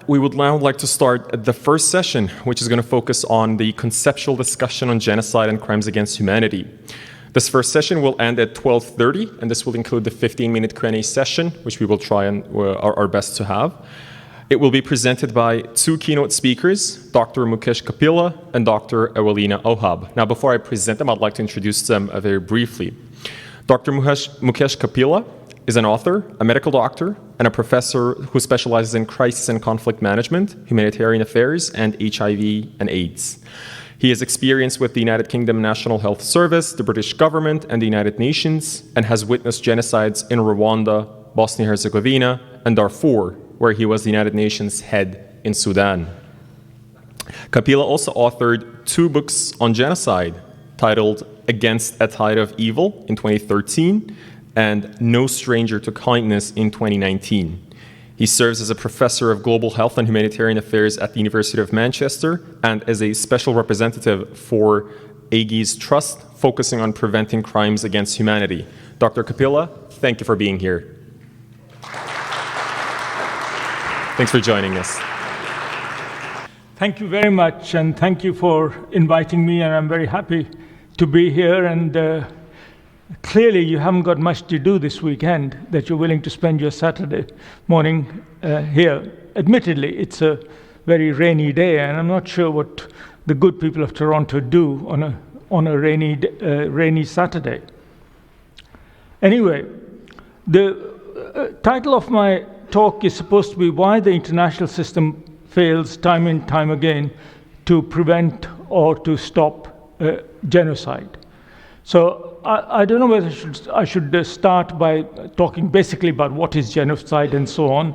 we would now like to start the first session, which is going to focus on the conceptual discussion on genocide and crimes against humanity. This first session will end at 12:30, and this will include the 15-minute Q&A session, which we will try and our best to have. It will be presented by two keynote speakers, Dr. Mukesh Kapila and Dr. Ewelina Ohab. Now, before I present them, I'd like to introduce them very briefly. Dr. Mukesh Kapila is an author, a medical doctor, and a professor who specializes in crisis and conflict management, humanitarian affairs, and HIV and AIDS. He has experience with the United Kingdom National Health Service, the British government, and the United Nations, and has witnessed genocides in Rwanda, Bosnia-Herzegovina, and Darfur, where he was the United Nations head in Sudan. Kapila also authored two books on genocide, titled Against a Tide of Evil in 2013 and No Stranger to Kindness in 2019. He serves as a professor of global health and humanitarian affairs at the University of Manchester and as a special representative for AGI's Trust, focusing on preventing crimes against humanity. Dr. Kapila, thank you for being here. Thanks for joining us. Thank you very much, and thank you for inviting me, and I'm very happy to be here. And clearly, you haven't got much to do this weekend that you're willing to spend your Saturday morning here. Admittedly, it's a very rainy day, and I'm not sure what the good people of Toronto do on a rainy Saturday. Anyway, the title of my talk is supposed to be Why the International System Fails Time and Time Again to Prevent or to Stop Genocide. So I don't know whether I should start by talking basically about what is genocide and so on.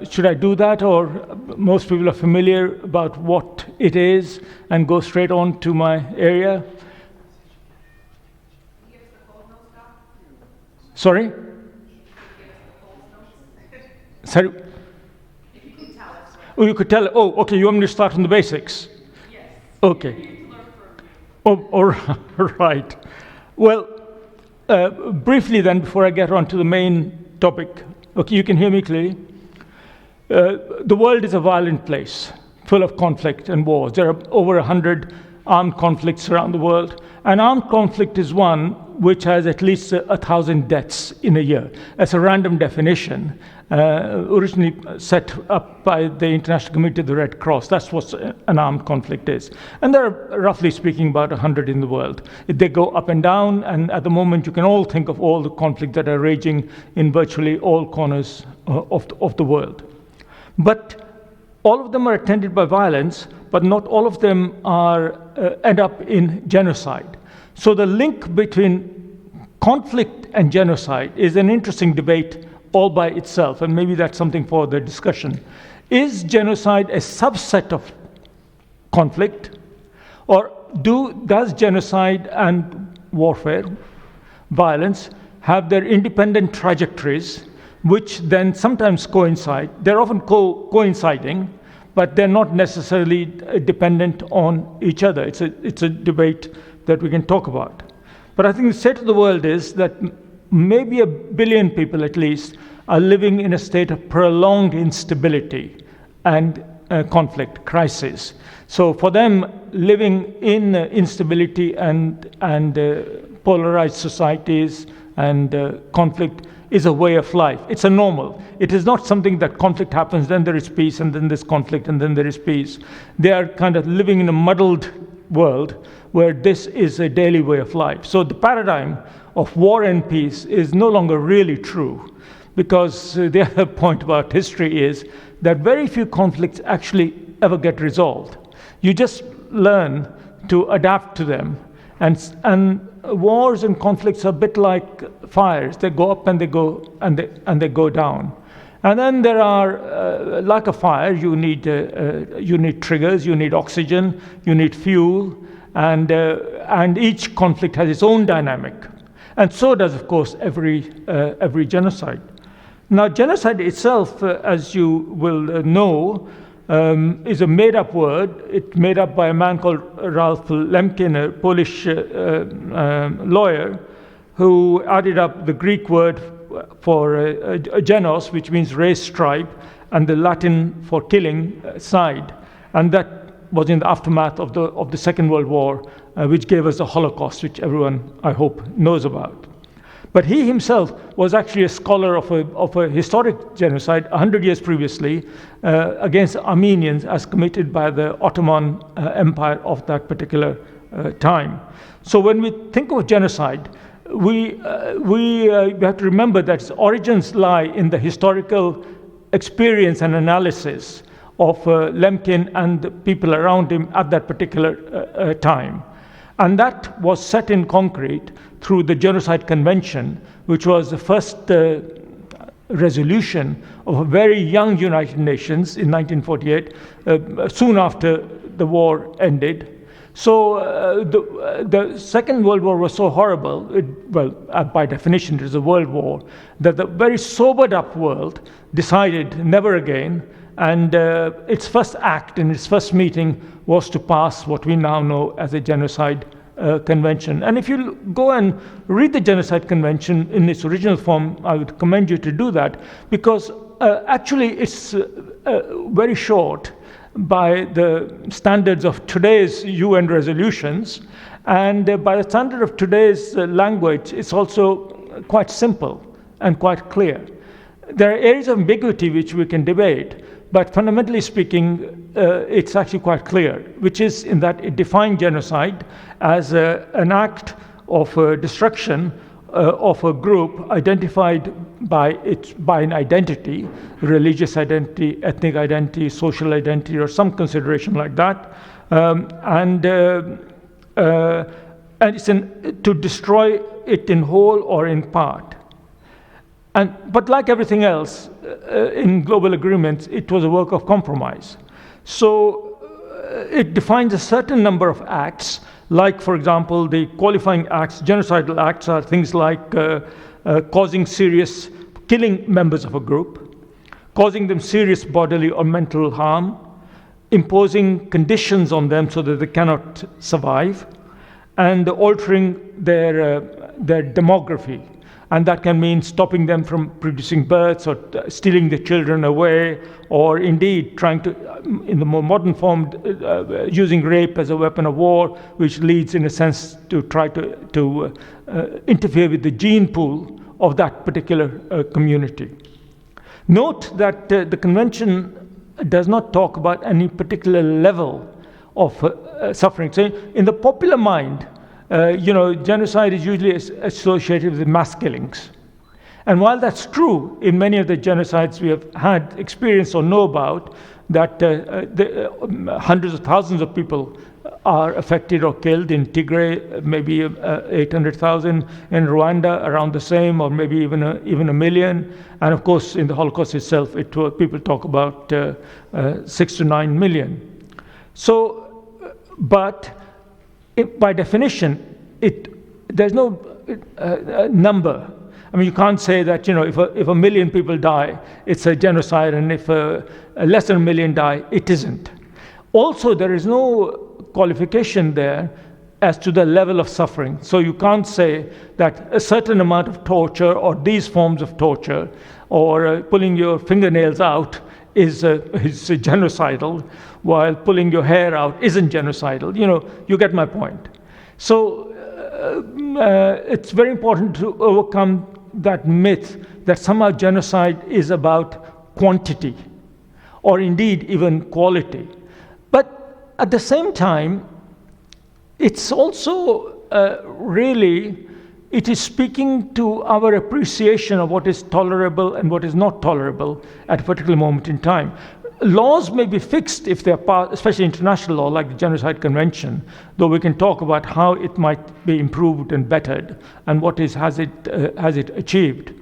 Should I do that, or most people are familiar about what it is and go straight on to my area? Sorry? Sorry? If you could tell us. Oh, you could tell. Oh, okay. You want me to start from the basics? Yes. Okay. Oh, all right. Well, briefly then, before I get on to the main topic. Okay, you can hear me clearly. The world is a violent place, full of conflict and wars. There are over 100 armed conflicts around the world. And armed conflict is one which has at least 1,000 deaths in a year. That's a random definition, originally set up by the International Committee of the Red Cross. That's what an armed conflict is. And there are, roughly speaking, about 100 in the world. They go up and down, and at the moment you can all think of all the conflicts that are raging in virtually all corners of the world. But all of them are attended by violence, but not all of them end up in genocide. So the link between conflict and genocide is an interesting debate all by itself, and maybe that's something for the discussion. Is genocide a subset of conflict, or does genocide and warfare, violence, have their independent trajectories, which then sometimes coincide? They're often coinciding, but they're not necessarily dependent on each other. It's a debate that we can talk about. But I think the state of the world is that maybe 1 billion people at least are living in a state of prolonged instability and conflict, crisis. So for them, living in instability and polarized societies and conflict is a way of life. It's a normal. It is not something that conflict happens, then there is peace, and then there's conflict, and then there is peace. They are kind of living in a muddled world where this is a daily way of life. So the paradigm of war and peace is no longer really true, because the other point about history is that very few conflicts actually ever get resolved. You just learn to adapt to them, and wars and conflicts are a bit like fires. They go up and they go go down. And then there are, like a fire, you need triggers, you need oxygen, you need fuel, and each conflict has its own dynamic. And so does, of course, every genocide. Now, genocide itself, as you will know, is a made-up word. It's made up by a man called Ralph Lemkin, a Polish lawyer, who added up the Greek word for genos, which means race, tribe, and the Latin for killing side. And that was in the aftermath of the Second World War, which gave us the Holocaust, which everyone, I hope, knows about. But he himself was actually a scholar of a historic genocide 100 years previously against Armenians as committed by the Ottoman Empire of that particular time. So when we think of genocide, we have to remember that its origins lie in the historical experience and analysis of Lemkin and the people around him at that particular time. And that was set in concrete through the Genocide Convention, which was the first resolution of a very young United Nations in 1948, soon after the war ended. So the Second World War was so horrible, by definition it was a world war, that the very sobered up world decided never again, and its first act in its first meeting was to pass what we now know as a Genocide Convention. And if you go and read the Genocide Convention in its original form, I would commend you to do that, because actually it's very short by the standards of today's UN resolutions, and by the standard of today's language, it's also quite simple and quite clear. There are areas of ambiguity which we can debate, but fundamentally speaking, it's actually quite clear, which is in that it defined genocide as an act of destruction of a group identified by an identity, religious identity, ethnic identity, social identity, or some consideration like that, and it's to destroy it in whole or in part. But like everything else in global agreements, it was a work of compromise. So it defines a certain number of acts, like, for example, the qualifying acts, genocidal acts are things like killing members of a group, causing them serious bodily or mental harm, imposing conditions on them so that they cannot survive, and altering their demography. And that can mean stopping them from producing births, or stealing the children away, or indeed trying to, in the more modern form, using rape as a weapon of war, which leads, in a sense, to try to interfere with the gene pool of that particular community. Note that the convention does not talk about any particular level of suffering. So in the popular mind, genocide is usually associated with mass killings. And while that's true in many of the genocides we have had experience or know about, that hundreds of thousands of people are affected or killed in Tigray, maybe 800,000, in Rwanda around the same, or maybe even a million. And of course, in the Holocaust itself, people talk about 6 to 9 million. So, but by definition, there's no number. I mean, you can't say that, if a million people die, it's a genocide, and if less than a million die, it isn't. Also, there is no qualification there as to the level of suffering. So you can't say that a certain amount of torture, or these forms of torture, or pulling your fingernails out is genocidal, while pulling your hair out isn't genocidal. You get my point. So it's very important to overcome that myth that somehow genocide is about quantity, or indeed even quality. But at the same time, it's also it is speaking to our appreciation of what is tolerable and what is not tolerable at a particular moment in time. Laws may be fixed if they're part, especially international law, like the Genocide Convention, though we can talk about how it might be improved and bettered, and what has it achieved.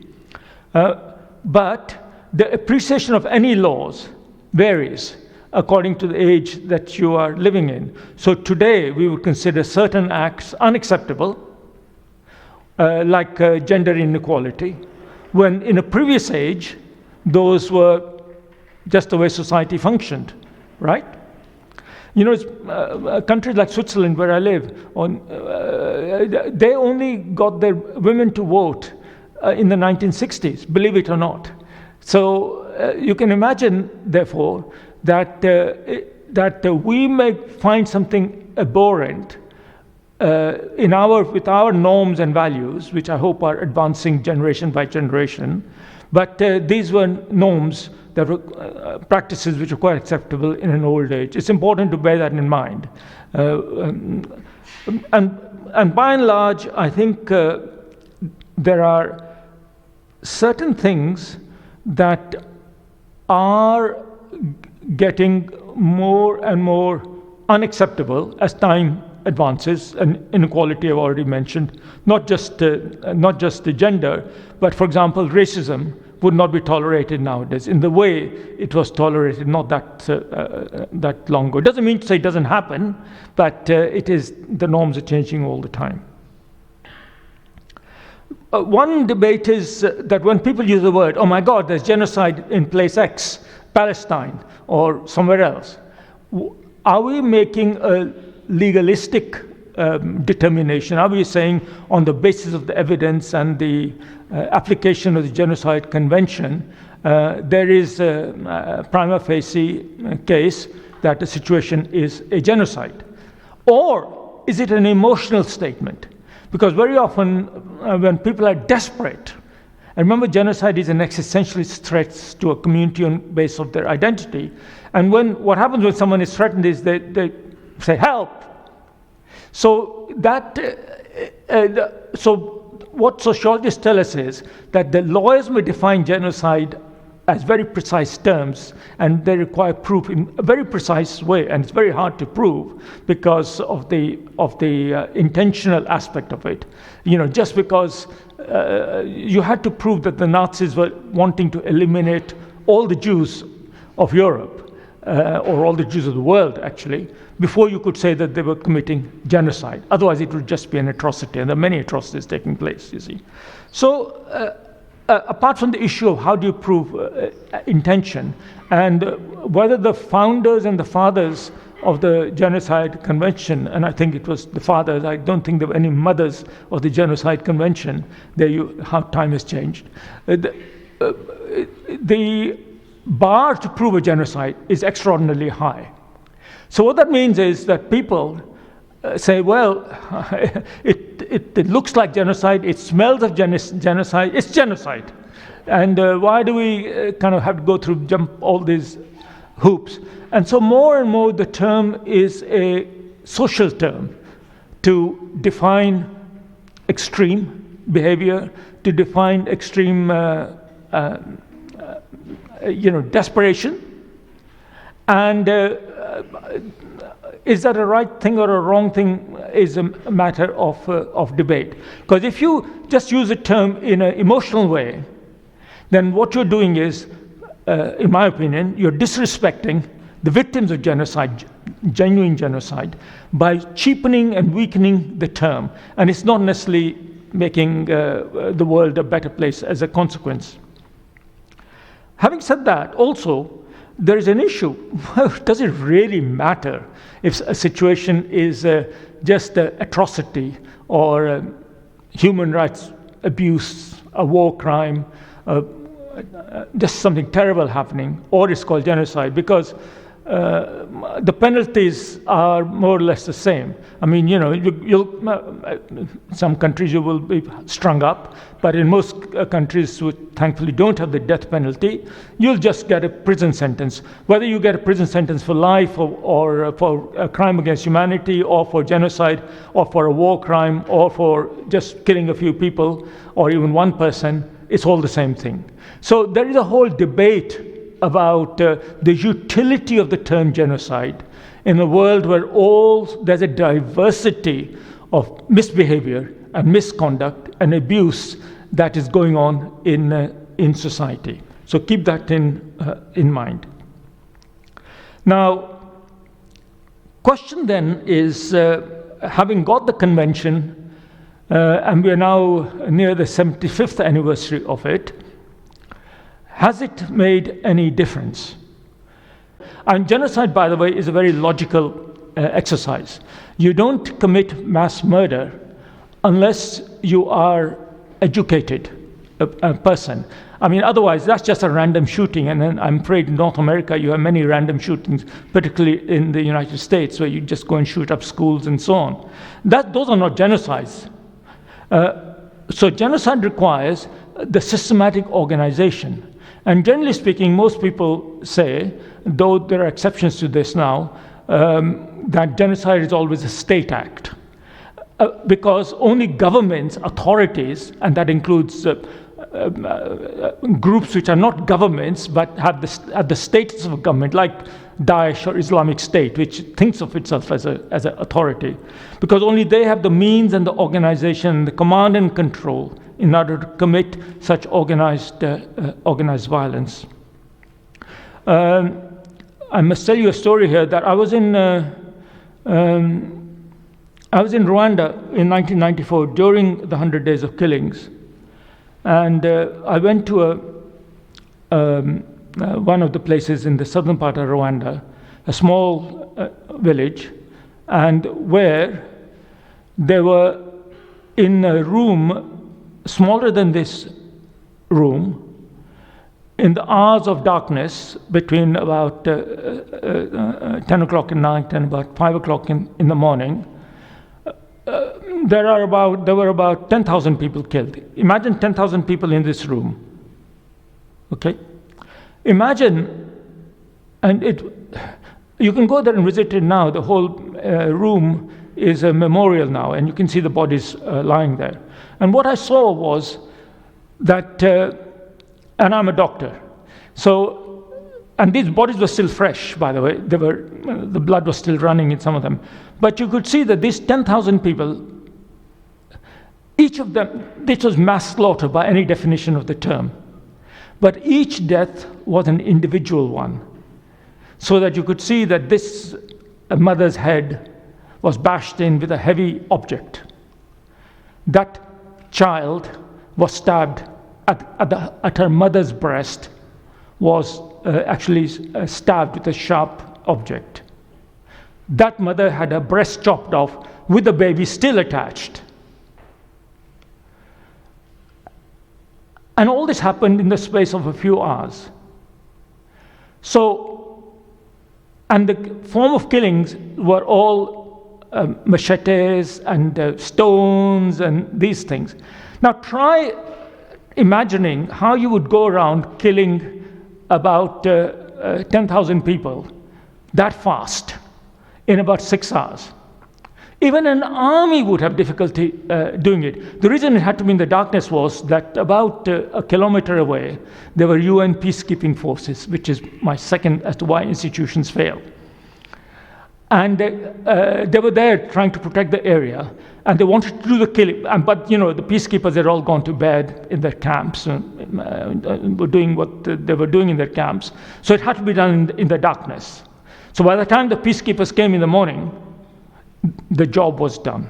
But the appreciation of any laws varies according to the age that you are living in. So today we would consider certain acts unacceptable, like gender inequality, when in a previous age those were just the way society functioned, right? Countries like Switzerland, where I live, they only got their women to vote in the 1960s, believe it or not. So you can imagine, therefore, that we may find something abhorrent with our norms and values, which I hope are advancing generation by generation. But these were norms that were practices which were quite acceptable in an old age. It's important to bear that in mind. And by and large, I think there are certain things that are getting more and more unacceptable as time advances, and inequality I've already mentioned, not just the gender, but for example, racism would not be tolerated nowadays in the way it was tolerated not that long ago. It doesn't mean to say it doesn't happen, but the norms are changing all the time. One debate is that when people use the word, oh my God, there's genocide in place X, Palestine, or somewhere else, are we making a legalistic determination? Are we saying on the basis of the evidence and the application of the Genocide Convention, there is a prima facie case that the situation is a genocide? Or is it an emotional statement? Because very often when people are desperate, and remember, genocide is an existentialist threat to a community on the basis of their identity. And what happens when someone is threatened is they say, help. So what sociologists tell us is that the lawyers may define genocide as very precise terms, and they require proof in a very precise way, and it's very hard to prove because of the intentional aspect of it. Just because you had to prove that the Nazis were wanting to eliminate all the Jews of Europe, or all the Jews of the world, actually, before you could say that they were committing genocide. Otherwise, it would just be an atrocity, and there are many atrocities taking place, you see. So, apart from the issue of how do you prove intention, and whether the founders and the fathers of the Genocide Convention, and I think it was the fathers, I don't think there were any mothers of the Genocide Convention, how time has changed. The bar to prove a genocide is extraordinarily high. So what that means is that people say, well, it looks like genocide, it smells of genocide, it's genocide. And why do we kind of have to jump all these hoops? And so more and more the term is a social term to define extreme behavior, to define extreme desperation. And is that a right thing or a wrong thing is a matter of debate. Because if you just use a term in an emotional way, then what you're doing is, in my opinion, you're disrespecting the victims of genocide, genuine genocide, by cheapening and weakening the term. And it's not necessarily making the world a better place as a consequence. Having said that, also, there is an issue. Does it really matter if a situation is just an atrocity or human rights abuse, a war crime, just something terrible happening, or it's called genocide? Because the penalties are more or less the same. I mean, some countries you will be strung up, but in most countries who thankfully don't have the death penalty, you'll just get a prison sentence. Whether you get a prison sentence for life or for a crime against humanity or for genocide or for a war crime or for just killing a few people or even one person, it's all the same thing. So there is a whole debate about the utility of the term genocide in a world where there's a diversity of misbehavior and misconduct and abuse that is going on in society. So keep that in mind. Now, question then is, having got the convention, and we are now near the 75th anniversary of it, has it made any difference? And genocide, by the way, is a very logical exercise. You don't commit mass murder unless you are educated person. I mean, otherwise, that's just a random shooting. And then I'm afraid in North America, you have many random shootings, particularly in the United States, where you just go and shoot up schools and so on. Those are not genocides. So genocide requires the systematic organization. And generally speaking, most people say, though there are exceptions to this now, that genocide is always a state act. Because only governments, authorities, and that includes groups which are not governments but have the status of a government, like Daesh or Islamic State, which thinks of itself as an authority, because only they have the means and the organization, the command and control in order to commit such organized violence. I must tell you a story here that I was in Rwanda in 1994 during the 100 Days of Killings. And I went to one of the places in the southern part of Rwanda, a small village, and where they were in a room smaller than this room, in the hours of darkness between about 10 o'clock at night and about 5 o'clock in the morning. There were about 10,000 people killed. Imagine 10,000 people in this room. Okay? Imagine, and you can go there and visit it now. The whole room is a memorial now, and you can see the bodies lying there. And what I saw was that, and I'm a doctor, so, and these bodies were still fresh, by the way. The blood was still running in some of them. But you could see that these 10,000 people, each of them, this was mass slaughter by any definition of the term. But each death was an individual one. So that you could see that this mother's head was bashed in with a heavy object. That child was stabbed at her mother's breast, was actually stabbed with a sharp object. That mother had her breast chopped off with the baby still attached. And all this happened in the space of a few hours. So, and the form of killings were all machetes and stones and these things. Now try imagining how you would go around killing about 10,000 people that fast in about 6 hours. Even an army would have difficulty doing it. The reason it had to be in the darkness was that about a kilometer away, there were UN peacekeeping forces, which is my second as to why institutions fail. And they were there trying to protect the area, and they wanted to do the killing. But you know, the peacekeepers had all gone to bed in their camps, were doing what they were doing in their camps. So it had to be done in the darkness. So by the time the peacekeepers came in the morning, the job was done.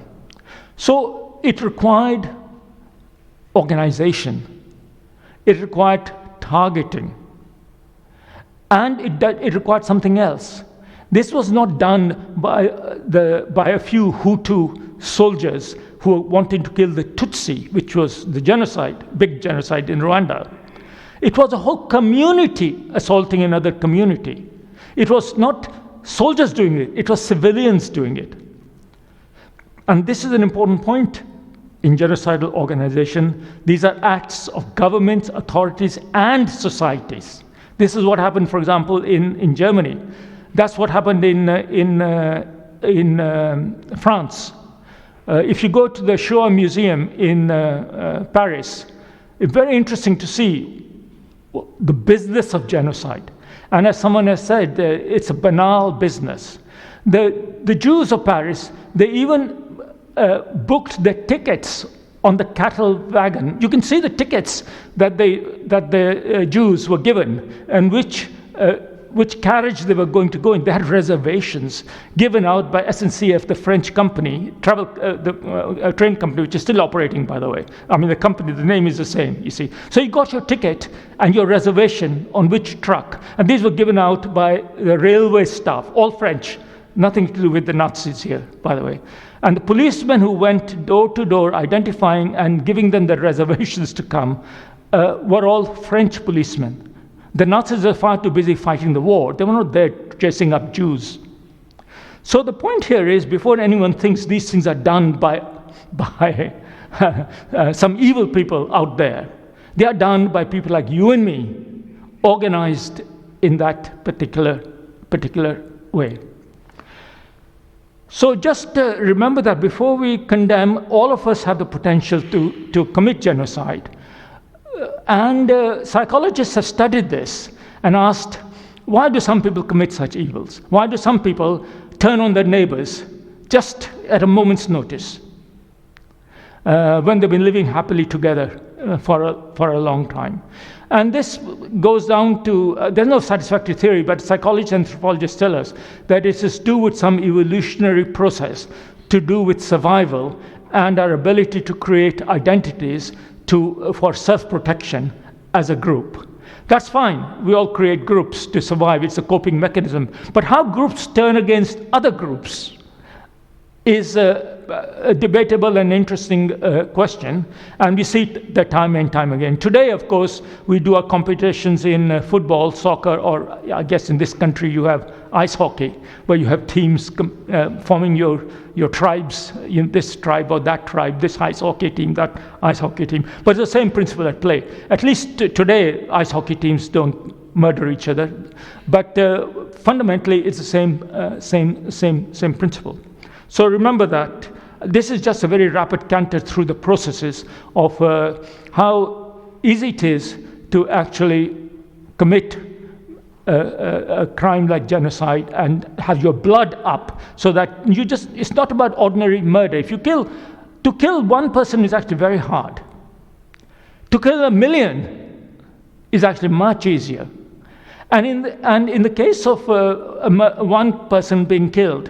So it required organization. It required targeting. And it required something else. This was not done by a few Hutu soldiers who wanted to kill the Tutsi, which was the genocide, big genocide in Rwanda. It was a whole community assaulting another community. It was not soldiers doing it, it was civilians doing it. And this is an important point in genocidal organization. These are acts of governments, authorities, and societies. This is what happened, for example, in Germany. That's what happened in France. If you go to the Shoah Museum in Paris, it's very interesting to see the business of genocide. And as someone has said, it's a banal business. The Jews of Paris, they even booked their tickets on the cattle wagon. You can see the tickets that the Jews were given and which carriage they were going to go in. They had reservations given out by SNCF, the French company, train company, which is still operating, by the way. I mean, the company, the name is the same, you see. So you got your ticket and your reservation on which truck. And these were given out by the railway staff, all French. Nothing to do with the Nazis here, by the way. And the policemen who went door to door identifying and giving them the reservations to come were all French policemen. The Nazis were far too busy fighting the war. They were not there chasing up Jews. So the point here is, before anyone thinks these things are done by some evil people out there, they are done by people like you and me, organized in that particular way. So just remember that before we condemn, all of us have the potential to commit genocide. And psychologists have studied this and asked, why do some people commit such evils? Why do some people turn on their neighbors just at a moment's notice when they've been living happily together for a long time? And this goes down to, there's no satisfactory theory, but psychologists and anthropologists tell us that it is to do with some evolutionary process, to do with survival and our ability to create identities for self-protection as a group. That's fine. We all create groups to survive. It's a coping mechanism. But how groups turn against other groups is a debatable and interesting question, and we see it that time and time again. Today, of course, we do our competitions in football, soccer, or I guess in this country you have ice hockey, where you have teams forming your tribes, this tribe or that tribe, this ice hockey team, that ice hockey team. But it's the same principle at play. At least today, ice hockey teams don't murder each other, but fundamentally it's the same principle. So remember that this is just a very rapid canter through the processes of how easy it is to actually commit a crime like genocide and have your blood up, so that it's not about ordinary murder. To kill one person is actually very hard. To kill 1 million is actually much easier. And in the case of one person being killed,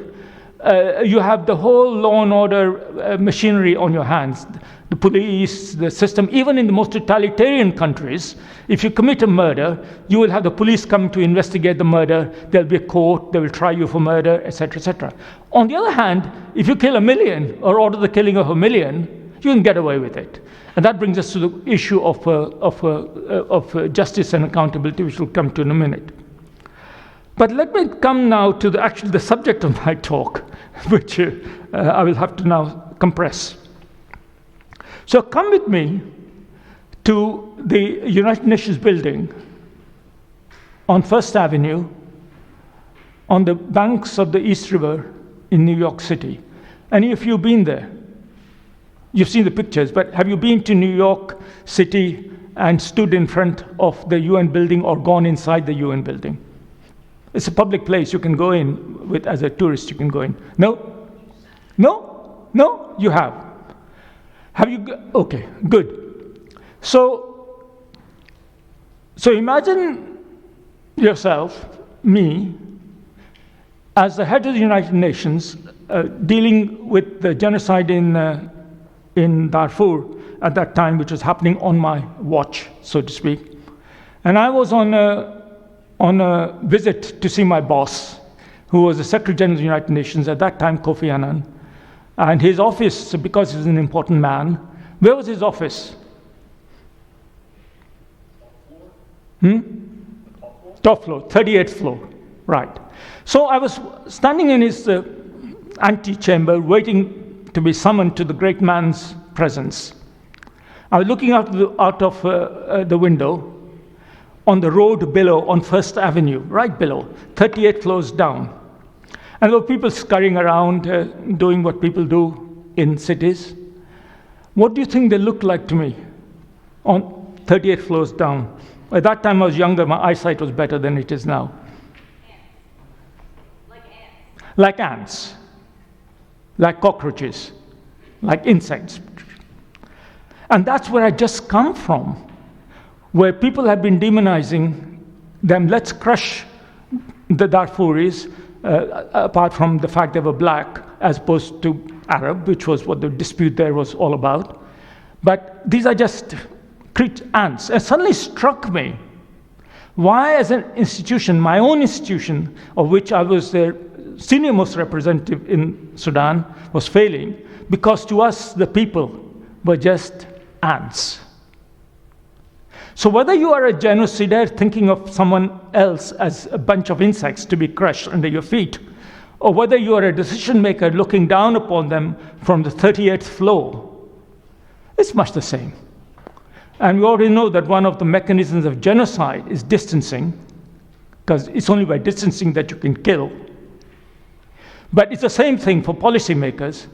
you have the whole law and order machinery on your hands. The police, the system, even in the most totalitarian countries, if you commit a murder, you will have the police come to investigate the murder, there'll be a court, they will try you for murder, etc., etc. On the other hand, if you kill 1 million or order the killing of 1 million, you can get away with it. And that brings us to the issue of justice and accountability, which we'll come to in a minute. But let me come now to the subject of my talk, which I will have to now compress. So come with me to the United Nations building on First Avenue on the banks of the East River in New York City. Any of you have been there? You've seen the pictures, but have you been to New York City and stood in front of the UN building or gone inside the UN building? It's a public place. You can go in as a tourist. You can go in. No? No? No? You have. Have you? Okay, good. So imagine yourself, me, as the head of the United Nations, dealing with the genocide in Darfur at that time, which was happening on my watch, so to speak. And I was on a visit to see my boss, who was the Secretary General of the United Nations, at that time Kofi Annan. And his office, because he's an important man, where was his office? Top floor, 38th floor, right. So I was standing in his antechamber, waiting to be summoned to the great man's presence. I was looking out of the window on the road below, on First Avenue, right below, 38 floors down. And there were people scurrying around, doing what people do in cities. What do you think they looked like to me on 38 floors down? At that time I was younger, my eyesight was better than it is now. Like ants. Like cockroaches. Like insects. And that's where I just come from, where people have been demonizing them. Let's crush the Darfuris, apart from the fact they were black as opposed to Arab, which was what the dispute there was all about. But these are just ants. And suddenly struck me, why as an institution, my own institution, of which I was the senior most representative in Sudan, was failing, because to us the people were just ants. So whether you are a genocidaire thinking of someone else as a bunch of insects to be crushed under your feet, or whether you are a decision maker looking down upon them from the 38th floor, it's much the same. And we already know that one of the mechanisms of genocide is distancing, because it's only by distancing that you can kill. But it's the same thing for policymakers.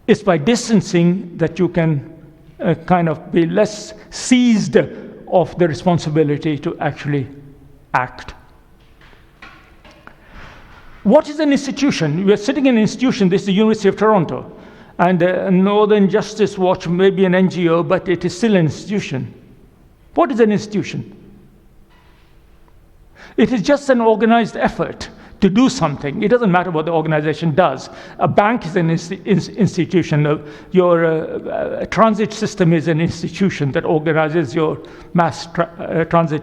It's by distancing that you can kind of be less seized of the responsibility to actually act. What is an institution? We are sitting in an institution. This is the University of Toronto. And Northern Justice Watch may be an NGO, but it is still an institution. What is an institution? It is just an organized effort to do something. It doesn't matter what the organization does. A bank is an institution. Your transit system is an institution that organizes your mass transit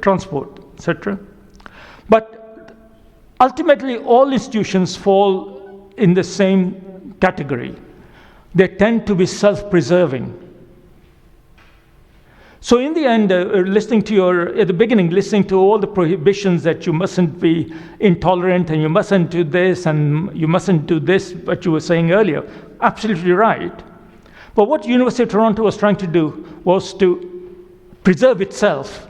transport, etc. But ultimately, all institutions fall in the same category. They tend to be self-preserving. So in the end, at the beginning, listening to all the prohibitions that you mustn't be intolerant and you mustn't do this and you mustn't do this, what you were saying earlier, absolutely right. But what University of Toronto was trying to do was to preserve itself,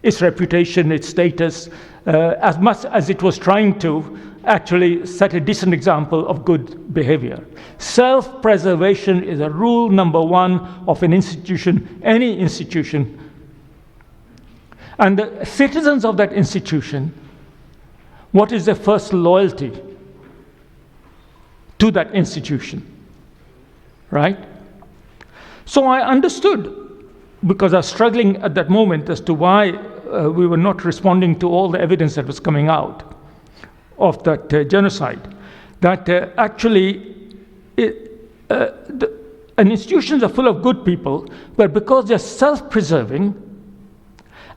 its reputation, its status, as much as it was trying to actually set a decent example of good behavior. Self-preservation is a rule number one of an institution, any institution. And the citizens of that institution, what is their first loyalty to that institution, right? So I understood, because I was struggling at that moment as to why we were not responding to all the evidence that was coming out of that genocide, that actually institutions are full of good people, but because they're self-preserving,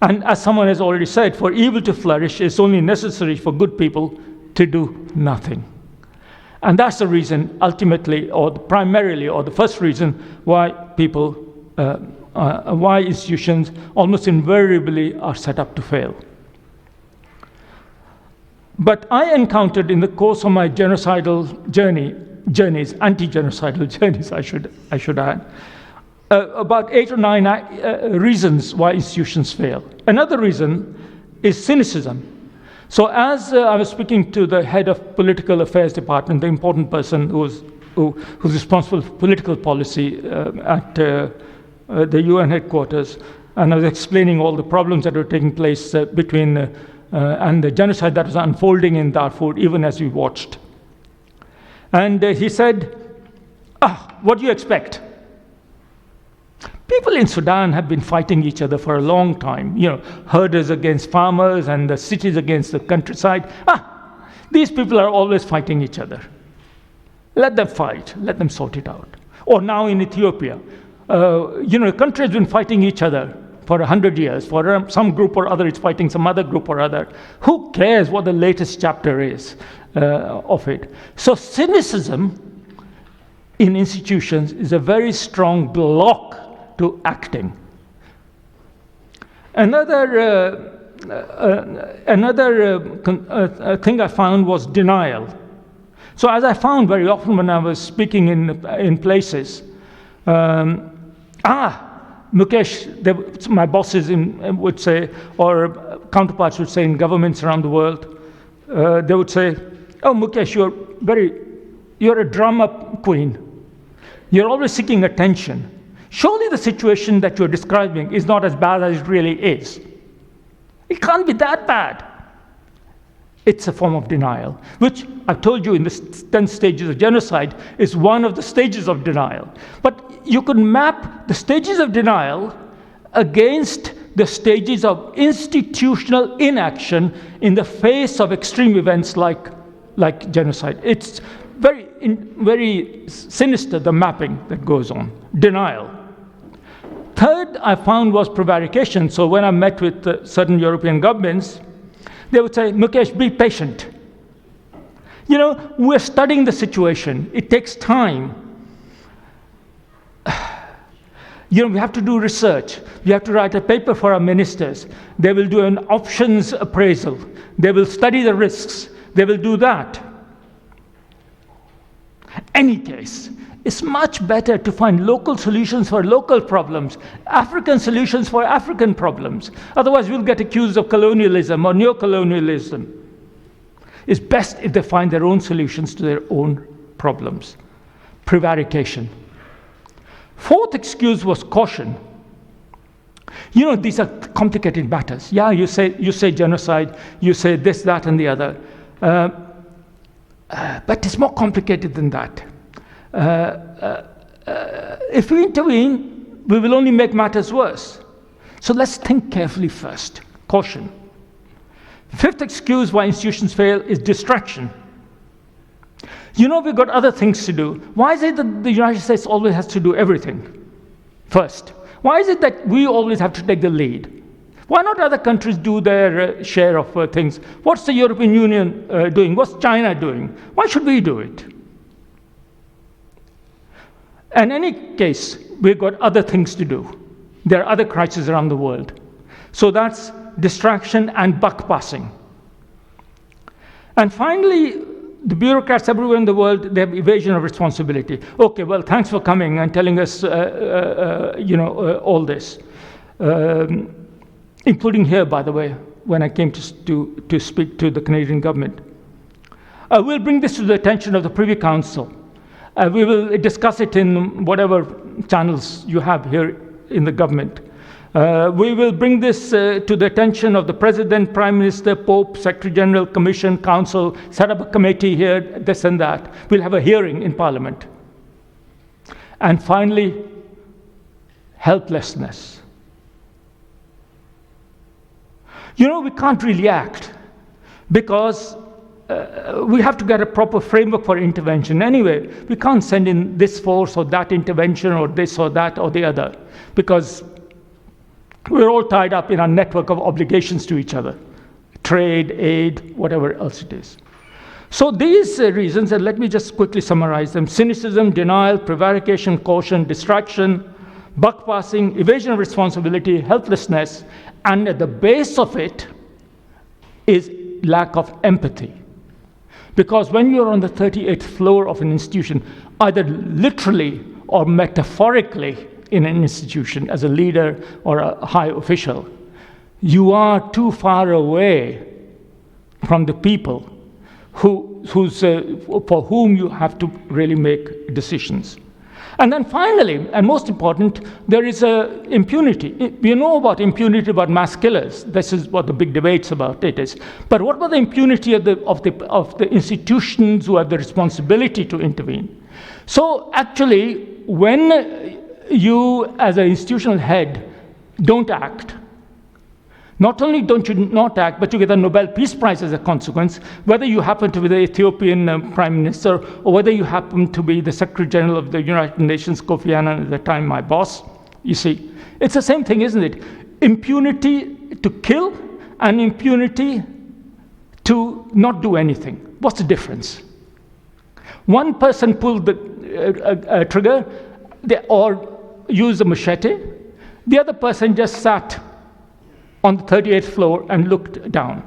and as someone has already said, for evil to flourish, it's only necessary for good people to do nothing. And that's the reason, ultimately, or primarily, or the first reason why people, why institutions almost invariably are set up to fail. But I encountered in the course of my genocidal journeys, anti-genocidal journeys, I should add, about 8 or 9 reasons why institutions fail. Another reason is cynicism. So as I was speaking to the head of political affairs department, the important person who's responsible for political policy at the UN headquarters, and I was explaining all the problems that were taking place between and the genocide that was unfolding in Darfur, even as we watched. And he said, what do you expect? People in Sudan have been fighting each other for a long time. You know, herders against farmers and the cities against the countryside. These people are always fighting each other. Let them fight. Let them sort it out. Or now in Ethiopia, the country has been fighting each other for 100 years. For some group or other, it's fighting some other group or other. Who cares what the latest chapter is of it? So cynicism in institutions is a very strong block to acting. Another thing I found was denial. So as I found very often when I was speaking in places, Mukesh, my bosses would say, or counterparts would say in governments around the world, they would say, "Oh, Mukesh, you're a drama queen. You're always seeking attention. Surely the situation that you're describing is not as bad as it really is. It can't be that bad." It's a form of denial, which I've told you in the 10 stages of genocide is one of the stages of denial. But you could map the stages of denial against the stages of institutional inaction in the face of extreme events like genocide. It's very sinister, the mapping that goes on. Denial. Third, I found was prevarication. So when I met with certain European governments, they would say, "Mukesh, be patient. We're studying the situation. It takes time. We have to do research. We have to write a paper for our ministers. They will do an options appraisal. They will study the risks. They will do that. Any case, it's much better to find local solutions for local problems, African solutions for African problems. Otherwise, we'll get accused of colonialism or neocolonialism. It's best if they find their own solutions to their own problems. Prevarication. Fourth excuse was caution. These are complicated matters. Yeah, you say genocide, you say this, that, and the other. But it's more complicated than that. If we intervene, we will only make matters worse. So let's think carefully first. Caution. Fifth excuse why institutions fail is distraction. We've got other things to do. Why is it that the United States always has to do everything first? Why is it that we always have to take the lead? Why not other countries do their share of things? What's the European Union doing? What's China doing? Why should we do it? In any case, we've got other things to do. There are other crises around the world. So that's distraction and buck passing. And finally, the bureaucrats everywhere in the world, they have evasion of responsibility. Okay, well, thanks for coming and telling us, all this. Including here, by the way, when I came to speak to the Canadian government. We'll bring this to the attention of the Privy Council. We will discuss it in whatever channels you have here in the government. We will bring this to the attention of the President, Prime Minister, Pope, Secretary General, Commission, Council, set up a committee here, this and that. We'll have a hearing in Parliament. And finally, helplessness. We can't really act because we have to get a proper framework for intervention. Anyway, we can't send in this force or that intervention or this or that or the other because we're all tied up in a network of obligations to each other, trade, aid, whatever else it is. So these reasons, and let me just quickly summarize them: cynicism, denial, prevarication, caution, distraction, buck passing, evasion of responsibility, helplessness, and at the base of it is lack of empathy. Because when you're on the 38th floor of an institution, either literally or metaphorically in an institution as a leader or a high official, you are too far away from the people for whom you have to really make decisions. And then finally, and most important, there is impunity. We know about impunity about mass killers. This is what the big debates about it is. But what about the impunity of the institutions who have the responsibility to intervene? So actually, when you, as an institutional head, don't act, not only don't you not act, but you get a Nobel Peace Prize as a consequence, whether you happen to be the Ethiopian Prime Minister or whether you happen to be the Secretary General of the United Nations, Kofi Annan, at the time my boss. You see, it's the same thing, isn't it? Impunity to kill and impunity to not do anything. What's the difference? One person pulled the trigger or used a machete. The other person just sat on the 38th floor and looked down.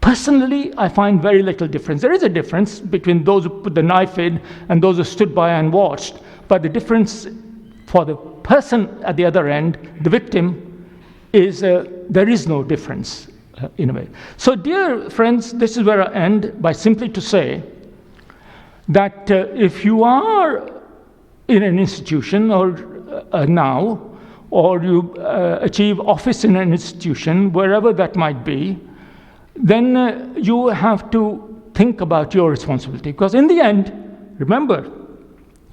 Personally, I find very little difference. There is a difference between those who put the knife in and those who stood by and watched, but the difference for the person at the other end, the victim, is there is no difference in a way. So dear friends, this is where I end by simply to say that if you are in an institution or now, or you achieve office in an institution, wherever that might be, then you have to think about your responsibility. Because in the end, remember,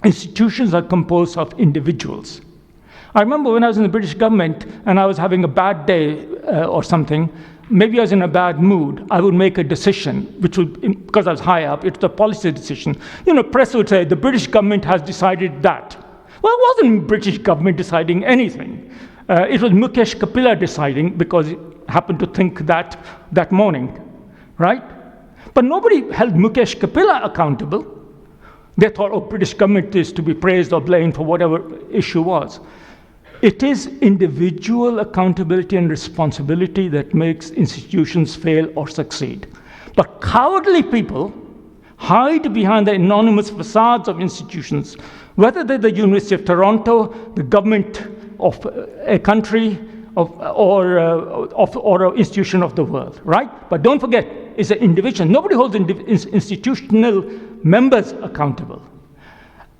institutions are composed of individuals. I remember when I was in the British government and I was having a bad day or something, maybe I was in a bad mood, I would make a decision, which would, because I was high up, it's a policy decision. Press would say, the British government has decided that. Well, it wasn't British government deciding anything. It was Mukesh Kapila deciding because he happened to think that morning, right? But nobody held Mukesh Kapila accountable. They thought, British government is to be praised or blamed for whatever issue was. It is individual accountability and responsibility that makes institutions fail or succeed. But cowardly people hide behind the anonymous facades of institutions, whether they're the University of Toronto, the government of a country, or an institution of the world, right? But don't forget, it's an individual. Nobody holds institutional members accountable.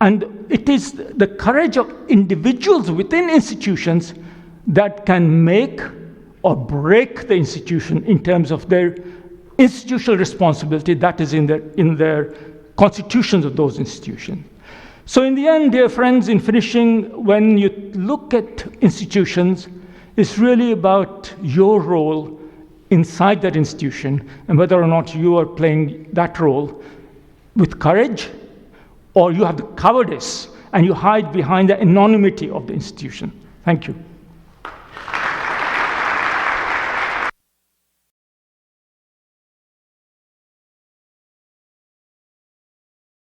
And it is the courage of individuals within institutions that can make or break the institution in terms of their institutional responsibility that is in their constitutions of those institutions. So in the end, dear friends, in finishing, when you look at institutions, it's really about your role inside that institution and whether or not you are playing that role with courage, or you have the cowardice and you hide behind the anonymity of the institution. Thank you.